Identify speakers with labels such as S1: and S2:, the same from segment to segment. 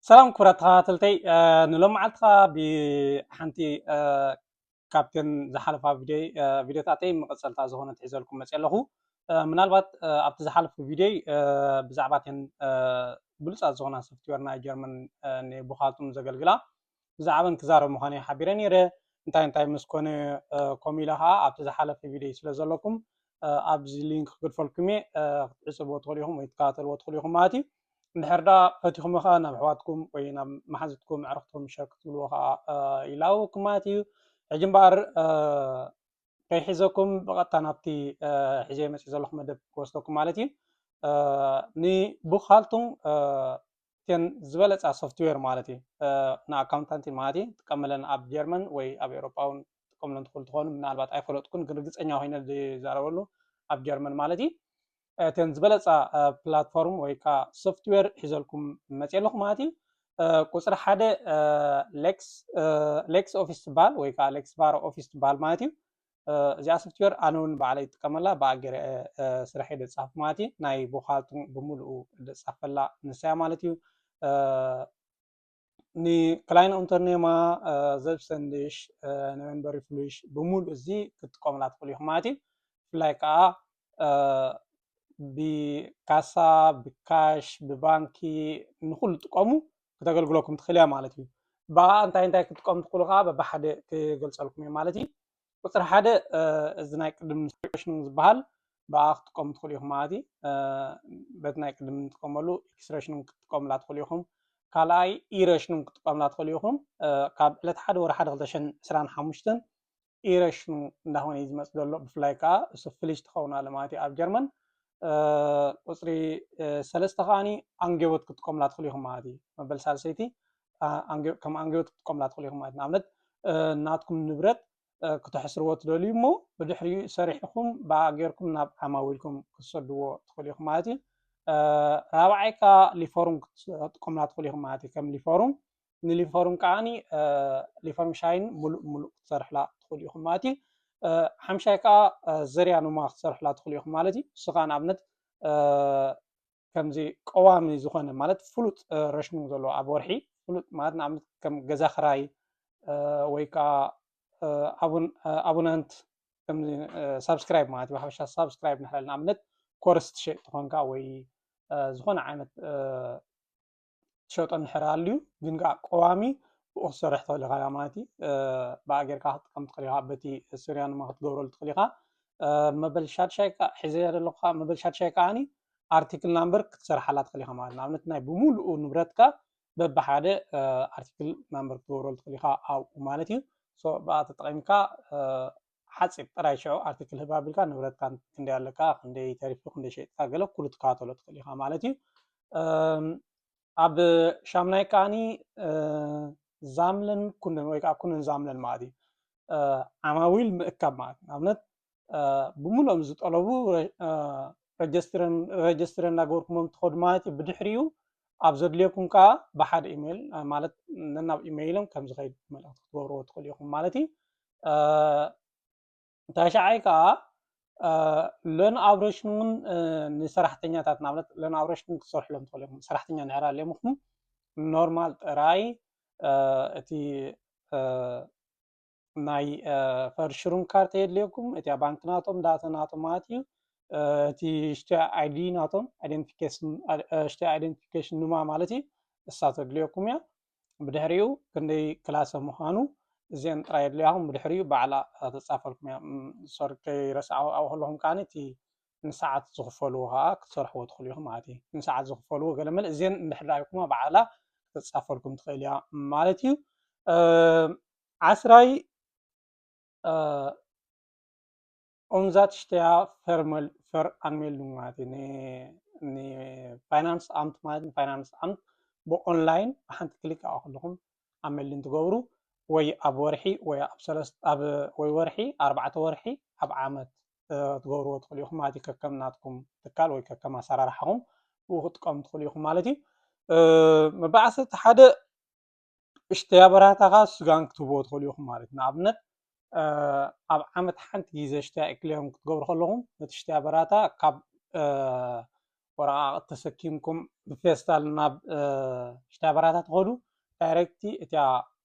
S1: سلام كرة تلتي نلوم عالتها بحنتي كابتن زحلفا فيديو تاتي مقصل تازهون تحزلكم مسألة من البات أبت زحلف فيديو بزعباتين بلس أزهون سوفتويرنا جيرمن نبخاتم زغلغلا زعبن كزارو مخاني حبيرني ره انتاي مسكوني كوميلها أبت زحلف فيديو سلازلكم أبز لينك قد فالكمي عصبو تغليهم ويتكاتل وتغليهم ماتي نحردا فتيكم خا ناب حواتكم وينا محزتكم عرفتكم شاركتوا لها إلاوكم ماتيو جنبار كيحزكم بقى نابتي حزي مسح زلخ مدب وسطكم مالتي ني بوخالتون تن زبلت سوفت وير مالتي نا اكاونتانتي مالتي تكملن اب جيرمان وي اب اوروباون تكملن تدخل تكون من البات ايفلوتكم كرغصኛ ሆይነ زارولو اب جيرمان مالتي تن زبلت بلاتفورم وي كا سوفت وير حزلكم مصيلكم مالتي قصر حدا لكس اوفيس بال وي كا لكس بار اوفيس بال مالتي እዚኣ ሶፍትዌር ኣነ እውን ባዕለይ ይጥቀመላ ብኣገረ ስራሐይ ደፃፍ ማለት እዩ ናይ ቦኻልቱ ብምሉኡ ደፃፈላ ንሳያ ማለት እዩ ንክላይን ኡንተርኔማ ዘብሰንድሽ ኖቨምበር ፍሉሽ ብምሉእ እዚ ክትጥቀምላ ትኽእሉ ኢኹም ማለት እዩ ብፍላይ ከዓ ብካሳ ብካሽ ብባንኪ ንኩሉ ጥቀሙ ክተገልግለኩም ትኽእል እያ ማለት እዩ ብኣ እንታይ እንታይ ክትጥቀሙ ትኽእሉ ከዓ በብሓደ ክገልፀልኩም እየ ማለት እዩ ቁፅሪ ሓደ እዚ ናይ ቅድም ኢንስትራክሽን ዝበሃል ብኣ ክትጥቀሙ ትኽእሉ ኢኹም ማለት እዩ በቲ ናይ ቅድም ንጥቀመሉ ኤክስትራክሽን ክትጥቀሙላ ትኽእሉ ኢኹም ካልኣይ ኢረሽን ክትጥቀሙላ ትኽእሉ ኢኹም ካብ ዕለት 1 ወርሒ 1 2025 ኢረሽን እንዳኾነ እዩ ዝመፅእ ዘሎ ብፍላይ ከዓ እሱ ፍልጅ ትኸውን ኣለ ማለት እዩ ኣብ ጀርመን ቁፅሪ ሰለስተ ከዓኒ ኣንጌቦት ክትጥቀሙላ ትኽእሉ ኢኹም ማለት እዩ መበል ሳልሰይቲ ከም ኣንጌቦት ክትጥቀሙላ ትኽእሉ ኢኹም ማለት ንኣብነት ናትኩም ንብረት ክትሕስርዎ ትደልዩ እሞ ብድሕሪኡ ሰሪሕኩም ብኣ ጌርኩም ናብ ዓማዊልኩም ክትሰድዎ ትኽእሉ ኢኹም ማለት እዩ ራብዓይ ከዓ ሊፎርም ክትጥቀሙላ ትኽእሉ ኢኹም ማለት እዩ ከም ሊፎርም ንሊፎርም ከዓኒ ሊፎርም ሻይን ሙሉእ ሙሉእ ክትሰርሕላ ትኽእሉ ኢኹም ማለት እዩ ሓምሻይ ከዓ ዘርያ ኑማ ክትሰርሕላ ትኽእሉ ኢኹም ማለት እዩ ንሱ ከዓ ንኣብነት ከምዚ ቀዋሚ ዝኾነ ማለት ፍሉጥ ረሽኑ ዘለዎ ኣብ ወርሒ ፍሉጥ ማለት ንኣብነት ከም ገዛ ክራይ ወይ ከዓ ኣቡናንት ከምዚ ሳብስክራይብ ማለት እዩ ብሓፈሻ ሳብስክራይብ ንሕረል ንኣብነት ኮርስ ትሸጥ ትኾንካ ወይ ዝኾነ ዓይነት ትሸጦ እንድሕር ሃልዩ ግን ከዓ ቀዋሚ ብኡ ክሰርሕ ትኽእል ኢኻ ማለት እዩ ብኣ ጌርካ ክትጥቀም ትኽእል ኢኻ በቲ ስርያ ንማ ክትገብረሉ ትኽእል ኢኻ መበል ሻድሻይ ሒዘያ ዘለኹ መበል ሻድሻይ ከዓኒ ኣርቲክል ናምበር ክትሰርሓላ ትኽእል ኢኻ ማለት ንኣብነት ናይ ብምሉኡ ንብረትካ በብሓደ ኣርቲክል ናምበር ክትገብረሉ ትኽእል ኢኻ ኣብኡ ማለት እዩ ብኣ ተጠቒምካ ሓፂር ጥራይ ሽዑ ኣርቲክል ህባ ኣቢልካ ንብረትካ ክንደይ ኣለካ ክንደይ ተሪፍካ ክንደይ ሸይጥካ ገለ ኩሉ ትከታተሎ ትኽእል ኢኻ ማለት እዩ ኣብ ሻምናይ ከዓኒ ዛምለን ኩነን ወይ ከዓ ኩነን ዛምለን ማለት እዩ ዓማዊል ምእካብ ማለት እዩ ንኣብነት ብምሉኦም ዝጠለቡ ረጅስትር እናገበርኩሞም ትኸዱ ማለት እዩ ብድሕሪኡ ኣብ ዘድልየኩም ከዓ ብሓደ ኢሜይል ማለት ነናብ ኢሜይሎም ከም ዝኸይድ መልእኽቲ ክትገብርዎ ትኽእሉ ኢኹም ማለት እዩ ታሻዓይ ከዓ ለን ኣብሬሽን እውን ንሰራሕተኛታት ንኣብነት ለን ኣብሬሽን ክትሰርሕሎም ትኽእሉ ኢኹም ሰራሕተኛ እንድሕር ሃልየምኩም ኖርማል ጥራይ እቲ ናይ ፈርሽሩን ካርታ የድልየኩም እቲ ባንክ ናቶም ዳታ ናቶም ማለት እዩ እቲ ሽቲ አይዲ ናቶም ሽቲ አይደንቲፊኬሽን ኑማ ማለት እዩ እሳ ተድልየኩም እያ ብድሕሪኡ ክንደይ ክላሰ ምዃኑ እዚአን ጥራይ የድልያኹም ብድሕሪኡ ባዕላ ተፃፈልኩም እያ ሰርከይ ረስዓ ኣብኡ ከለኹም ከዓኒ እቲ ንሰዓት ዝኽፈልዎ ከዓ ክትሰርሕዎ ትኽእሉ ኢኹም ማለት እዩ ንሰዓት ዝኽፈልዎ ገለመለ እዚአን እንድሕር ራእይኩማ ባዕላ ተፃፈልኩም ትኽእል እያ ማለት እዩ ዓስራይ ኦንዛት ሽተያ ፈር ኣንሜልዱንግ ማለት እዩ ንፋይናንስ ኣምት ማለት ንፋይናንስ ኣምት ብኦንላይን ብሓንቲ ክሊክ ኣብኡ ከለኹም ኣመልድን ትገብሩ ወይ ኣብ ወርሒ ወይ ኣብ ወይ ወርሒ 4 ወርሒ ኣብ ዓመት ትገብርዎ ትኽእሉ ኢኹም ማለት እዩ ከከም ናትኩም ትካል ወይ ከከም ኣሰራርሓኹም ብኡ ክትጥቀሙ ትኽእሉ ኢኹም ማለት እዩ መበል 11 እሽተያበራታኻ ስጋን ክትህብዎ ትኽእሉ ኢኹም ማለት እዩ ንኣብነት ኣብ ዓመት ሓንቲ ግዜ እሽተያ ኤክልዮም ክትገብሩ ከለኹም ነቲ እሽተያበራታ ካብ ወረቃቅቲ ተሰኪምኩም ብፌስታል ናብ ሽታበራታት ትኸዱ ዳይሬክቲ እታ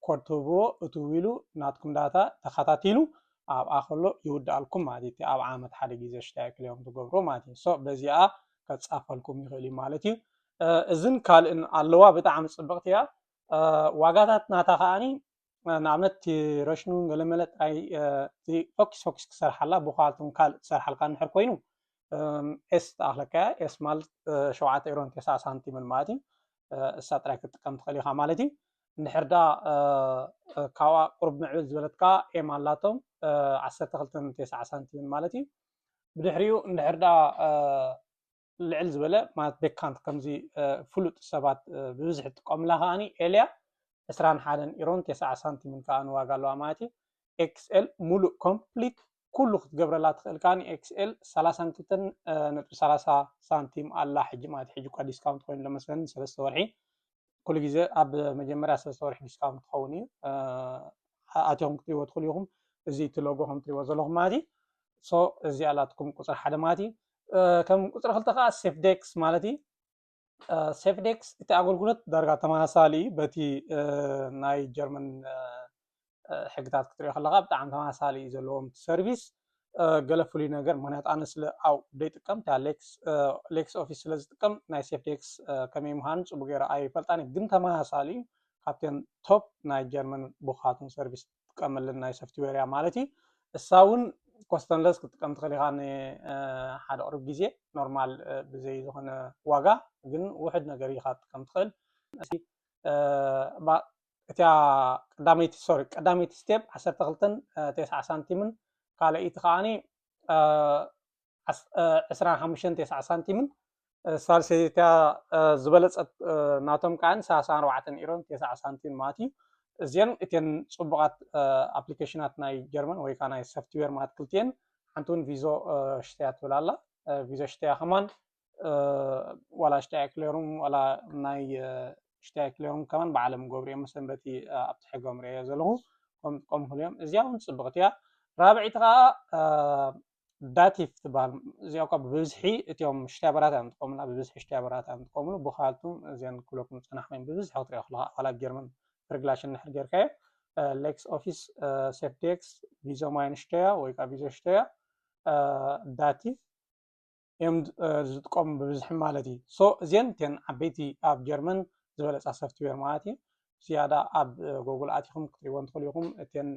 S1: ኮድ ትህብዎ እትው ኢሉ ናትኩም ዳታ ተኸታቲሉ ኣብኣ ከሎ ይውዳእልኩም ማለት እዩ ኣብ ዓመት ሓደ ግዜ ሽታይ ክልዮም ትገብሮ ማለት እዩ በዚኣ ከፃፈልኩም ይኽእል እዩ ማለት እዩ እዝን ካልእን ኣለዋ ብጣዕሚ ፅብቕቲ እያ ዋጋታት ናታ ከዓኒ ንኣብነት ረሽኑን ገለመለ ጥራይ ፎኪስ ክሰርሓላ ብኳልቱም ካልእ ትሰርሓልካ እንድሕር ኮይኑ ኤስ ተኣኽለካ ኤስ ማለት 7 ኤሮን 90 ሳንቲምን ማለት እዩ እሳ ጥራይ ክትጥቀም ትኽእል ኢኻ ማለት እዩ እንድሕር ዳ ካብኣ ቁርብ ምዕብል ዝበለትካ ኤም ኣላቶም 12.90 ሳንቲምን ማለት እዩ ብድሕሪኡ እንድሕር ዳ ልዕል ዝበለ ማለት ቤካንት ከምዚ ፍሉጥ ሰባት ብብዝሒ ትጥቀምላ ከዓኒ ኤልያ 21 ኤሮን 90 ሳንቲምን ከዓ ንዋጋ ኣለዋ ማለት እዩ ኤክስኤል ሙሉእ ኮምፕሊት ኩሉ ክትገብረላ ትኽእል ከዓኒ ኤክስኤል 32.30 ሳንቲም ኣላ ሕጂ ማለት ሕጂ እኳ ዲስካውንት ኮይኑ ለመስለኒ 3 ወርሒ ኩሉ ግዜ ኣብ መጀመርያ 3 ወርሒ ዲስካውንት ትኸውን እዩ ኣትዮም ክትሪእዎ ትኽእሉ ኢኹም እዚ እቲ ሎጎ ከም ትሪእዎ ዘለኹም ማለት እዩ እዚኣ ላትኩም ቁፅሪ ሓደ ማለት እዩ ከም ቁፅሪ ክልተ ከዓ ሴፍዴክስ ማለት እዩ ሴፍዴክስ እቲ ኣገልግሎት ዳርጋ ተመሳሳሊ በቲ ናይ ጀርመን ሕግታት ክትሪኦ ከለካ ብጣዕሚ ተመሳሳሊ እዩ ዘለዎም ሰርቪስ ገለ ፍሉይ ነገር ምክንያቱ ኣነ ስለ ኣብኡ ደይጥቀም ሌክስ ኦፊስ ስለ ዝጥቀም ናይ ሴፍዴክስ ከመይ ምዃኑ ፅቡቅ ጌረ ኣይፈልጣን ግን ተመሳሳሊ እዩ ካብተን ቶፕ ናይ ጀርመን ቦኻቱን ሰርቪስ ትጥቀመለን ናይ ሶፍትዌር እያ ማለት እዩ እሳ እውን ኮስተንለስ ክትጥቀም ትኽእል ኢኻ ንሓደ ቅርብ ግዜ ኖርማል ብዘይ ዝኾነ ዋጋ ግን ውሕድ ነገር ኢኻ ትጥቀም ትኽእል እታ ቀዳመይቲ ስቴፕ 12.90 ሳንቲምን ካልአይቲ ከዓኒ 25.90 ሳንቲምን ሳልሰይታ ዝበለፀት ናቶም ከዓኒ 34 ኤሮን 90 ሳንቲም ማለት እዩ እዚአን እተን ፅቡቃት ኣፕሊኬሽናት ናይ ጀርመን ወይ ከዓ ናይ ሶፍትዌር ማለት ክልቲአን ሓንቲ እውን ቪዞ ሽተያ ትብል ኣላ ቪዞ ሽተያ ከማን ዋላ ሽተያ ክሌሩም ዋላ ናይ ሽተያ ክሌሩም ከማን ብዓለም ገብሩ እዮም መሰንበቲ ኣብቲ ሕጎም ሪአዮ ዘለኹ ከምኡ እዮም እዚኣ እውን ፅብቕቲ እያ ራብዒቲ ከዓ ዳቲፍ ትበሃል እዚኣ እኳ ብብዝሒ እትዮም ሽትያበራት እዮም ትጥቀሙላ ብብዝሒ ሽትያበራት እዮም ትጥቀሙሉ ብካልቱም እዚአን ኩለኩም ፀናሕኩም ብብዝሒ ክትሪኦ ከለካ ዋላ ጀርመን ሬግላሽን እንድሕር ጌርካዮ ሌክስ ኦፊስ ሴፍዴክስ ቪዞ ማይንሽተያ ወይ ከዓ ቪዞ ሽተያ ዳቲፍ እዮም ዝጥቀሙ ብብዝሒ ማለት እዩ እዚአን እተን ዓበይቲ ኣብ ጀርመን ዝበለፃ ሶፍትዌር ማለት እዩ ዝያዳ ኣብ ጎግል ኣቲኹም ክትሪእዎን ትኽእሉ ኢኹም እተን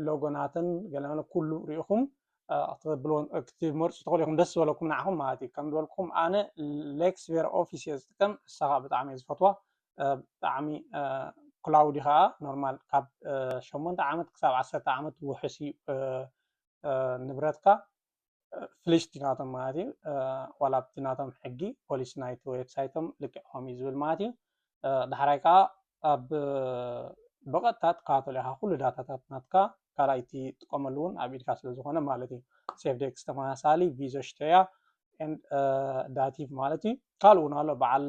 S1: ሎጎናትን ገለመለ ኩሉ ሪኢኹም ክትመርፁ ትኽእሉ ኢኹም ደስ ዝበለኩም ንዓኹም ማለት እዩ ከም ዝበልኩኹም ኣነ ሌክስ ቬር ኦፊስ እየ ዝጥቀም እሳ ከዓ ብጣዕሚ እየ ዝፈትዋ ብጣዕሚ ክላውዲ ከዓ ኖርማል ካብ 8 ዓመት ክሳብ 10 ዓመት ውሕስ ንብረትካ ፍሊሽቲ ናቶም ማለት እዩ ዋላ ኣብቲ ናቶም ሕጊ ፖሊስ ናይቲ ዌብሳይቶም ልክዕኹም እዩ ዝብል ማለት እዩ ዳሕራይ ከዓ ኣብ ብቐጥታ ትከታተሎ ኢኻ ኩሉ ዳታታት ናትካ ካልኣይቲ ጥቀመሉ እውን ኣብ ኢድካ ስለ ዝኾነ ማለት እዩ ሴፍዴክስ ተመሳሳሊ ቪዞ ሽተያ ዳቲቭ ማለት እዩ ካልእ እውን ኣሎ በዓል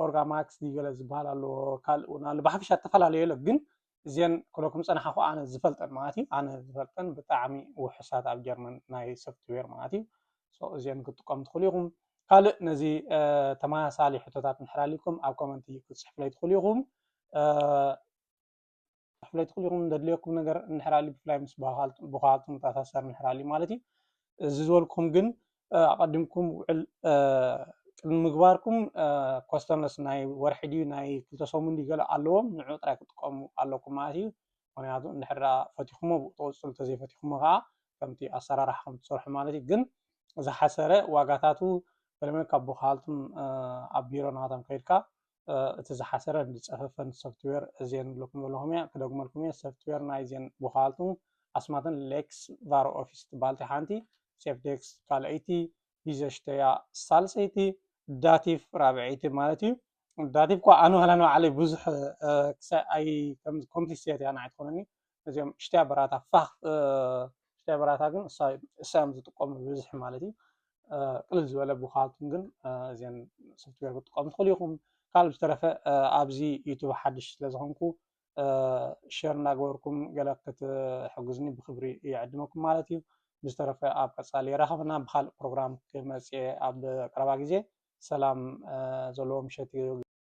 S1: ኦርጋማክስ ዲገለ ዝበሃል ኣሎ ካልእ እውን ኣሎ ብሓፈሻ ተፈላለዩ ኣሎ ግን እዚአን ኩለኩም ፀናሓኹ ኣነ ዝፈልጠን ማለት እዩ ኣነ ዝፈልጠን ብጣዕሚ ውሕሳት ኣብ ጀርመን ናይ ሶፍትዌር ማለት እዩ እዚአን ክትጥቀሙ ትኽእሉ ኢኹም ካልእ ነዚ ተመሳሳሊ ሕቶታት እንድሕር ሃልይኩም ኣብ ኮመንቲ ክትፅሕፍለይ ትኽእሉ ኢኹም ሕፍለይ ትኽእሉ ኢኹም ዘድልየኩም ነገር እንድሕር ሃልዩ ብፍላይ ምስ ብኻልቱም ተኣሳሰር እንድሕር ሃልዩ ማለት እዩ እዚ ዝበልኩም ግን ኣቐዲምኩም ውዕል ቅድሚ ምግባርኩም ኮስተመርስ ናይ ወርሒ ድዩ ናይ ክልተ ሰሙን ድዩ ገለ ኣለዎም ንዑ ጥራይ ክትጥቀሙ ኣለኩም ማለት እዩ ምክንያቱ እንድሕር ፈቲኹሞ ተወፅሉ ተዘይፈቲኹሞ ከዓ ከምቲ ኣሰራርሓኩም ትሰርሑ ማለት እዩ ግን ዝሓሰረ ዋጋታቱ በለመ ካብ ብኻልቱም ኣብ ቢሮ ናቶም ከይድካ እቲ ዝሓሰረ ዝፀፈፈን ሶፍትዌር እዚአን ንብለኩም ዘለኹም እያ ክደግመልኩም እየ ሶፍትዌር ናይ እዚአን ብኻልቱም ኣስማተን ሌክስ ቫር ኦፊስ ትበሃል ሓንቲ ሴፍዴክስ ካልአይቲ ቪዞ ሽተያ ሳልሰይቲ ዳቲፍ ራብዐይቲ ማለት እዩ ዳቲፍ እኳ ኣነ ዋላ ንባዕለይ ብዙሕ ኣይ ኮምፕሊሴት እያ ንዓይ ትኾነኒ እዚኦም ሽትያ በራታ ፋኽ ሽትያ በራታ ግን እሳዮም ዝጥቀሙ ብብዝሒ ማለት እዩ ቅልል ዝበለ ብኻልቱም ግን እዚአን ሶፍትዌር ክትጥቀሙ ትኽእሉ ኢኹም ካልእ ዝተረፈ ኣብዚ ዩቱብ ሓድሽ ስለዝኾንኩ ሸር እናገበርኩም ገለ ክትሕግዙኒ ብክብሪ ይዕድመኩም ማለት እዩ ብዝተረፈ ኣብ ቀጻሊ ረኸብና ብካልእ ፕሮግራም ክመጽእ ኣብ ቀረባ ግዜ ሰላም ዘለዎ ምሸት